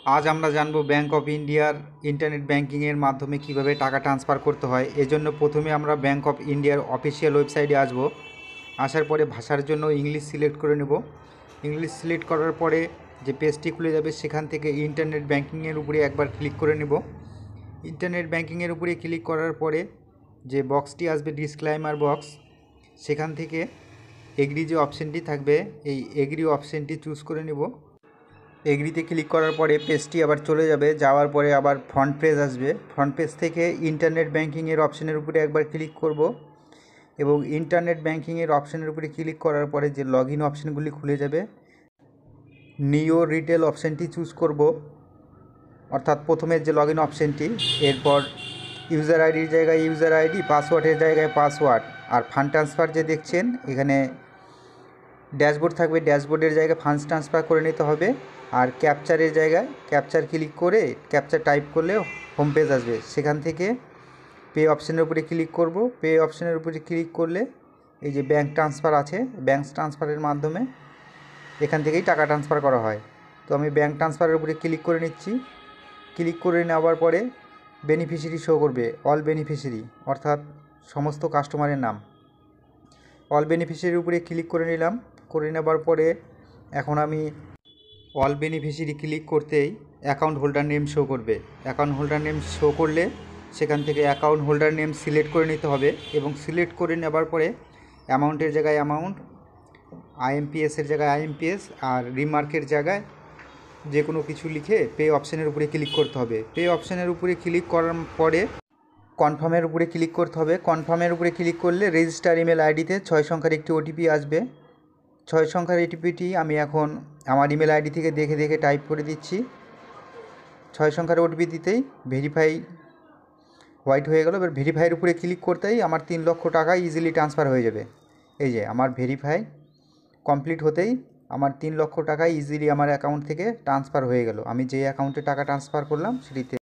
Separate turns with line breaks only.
আজ আমরা জানবো ব্যাংক অফ ইন্ডিয়ার ইন্টারনেট ব্যাংকিংয়ের মাধ্যমে কিভাবে টাকা ট্রান্সফার করতে হয়। এজন্য প্রথমে আমরা ব্যাংক অফ ইন্ডিয়ার অফিসিয়াল ওয়েবসাইটে আসব। আসার পরে ভাষার জন্য ইংলিশ সিলেক্ট করে নেব। ইংলিশ সিলেক্ট করার পরে যে পেজটি খুলে যাবে সেখান থেকে ইন্টারনেট ব্যাংকিংয়ের উপরে একবার ক্লিক করে নেব। ইন্টারনেট ব্যাংকিংয়ের উপরে ক্লিক করার পরে যে বক্সটি আসবে ডিসক্লাইমার বক্স, সেখান থেকে এগ্রি যে অপশানটি থাকবে এই এগ্রি অপশানটি চুজ করে নেব। এগ্রিতে ক্লিক করার পরে পেজটি আবার চলে যাবে, যাওয়ার পরে আবার ফ্রন্ট পেজ আসবে। ফ্রন্ট পেজ থেকে ইন্টারনেট ব্যাংকিংয়ের অপশানের উপরে একবার ক্লিক করব এবং ইন্টারনেট ব্যাংকিংয়ের অপশানের উপরে ক্লিক করার পরে যে লগ ইন অপশানগুলি খুলে যাবে, নিও রিটেল অপশানটি চুজ করব, অর্থাৎ প্রথমের যে লগ ইন অপশানটি। এরপর ইউজার আইডির জায়গায় ইউজার আইডি, পাসওয়ার্ডের জায়গায় পাসওয়ার্ড, আর ফান্ড ট্রান্সফার যে দেখছেন এখানে ড্যাশবোর্ড থাকবে, ড্যাশবোর্ডের জায়গায় ফান্ডস ট্রান্সফার করে নিতে হবে। আর ক্যাপচারের জায়গায় ক্যাপচার ক্লিক করে ক্যাপচার টাইপ করলে হোম পেজ আসবে, সেখান থেকে পে অপশানের উপরে ক্লিক করব। পে অপশানের উপরে ক্লিক করলে এই যে ব্যাঙ্ক ট্রান্সফার আছে, ব্যাঙ্ক ট্রান্সফারের মাধ্যমে এখান থেকেই টাকা ট্রান্সফার করা হয়। তো আমি ব্যাঙ্ক ট্রান্সফারের উপরে ক্লিক করে নিচ্ছি। ক্লিক করে নেওয়ার পরে বেনিফিশিয়ারি শো করবে, অল বেনিফিশিয়ারি, অর্থাৎ সমস্ত কাস্টমারের নাম। অল বেনিফিশিয়ারির উপরে ক্লিক করে নিলাম। করে নেবার পরে এখন আমি অল বেনিফিশিয়ারি ক্লিক করতেই অ্যাকাউন্ট হোল্ডার নেম শো করবে। অ্যাকাউন্ট হোল্ডার নেম শো করলে সেখান থেকে অ্যাকাউন্ট হোল্ডার নেম সিলেক্ট করে নিতে হবে এবং সিলেক্ট করে নেবার পরে অ্যামাউন্টের জায়গায় অ্যামাউন্ট, আইএমপিএসের জায়গায় আইএমপিএস, আর রিমার্কের জায়গায় যে কোনো কিছু লিখে পে অপশানের উপরে ক্লিক করতে হবে। পে অপশানের উপরে ক্লিক করার পরে কনফার্মের উপরে ক্লিক করতে হবে। কনফার্মের উপরে ক্লিক করলে রেজিস্টার ইমেল আইডিতে 6 সংখ্যার একটি ওটিপি আসবে। 6 সংখ্যার ওটিপিটি আমি এখন আমার ইমেল আইডি থেকে দেখে দেখে টাইপ করে দিচ্ছি। 6 সংখ্যার ওটিপি দিতেই ভেরিফাই হোয়াইট হয়ে গেল। এবার ভেরিফাইয়ের উপরে ক্লিক করতেই আমার 3 লক্ষ টাকা ইজিলি ট্রান্সফার হয়ে যাবে। এই যে আমার ভেরিফাই কমপ্লিট হতেই আমার 3 লক্ষ টাকা ইজিলি আমার অ্যাকাউন্ট থেকে ট্রান্সফার হয়ে গেল। আমি যে অ্যাকাউন্টে টাকা ট্রান্সফার করলাম সেটিতে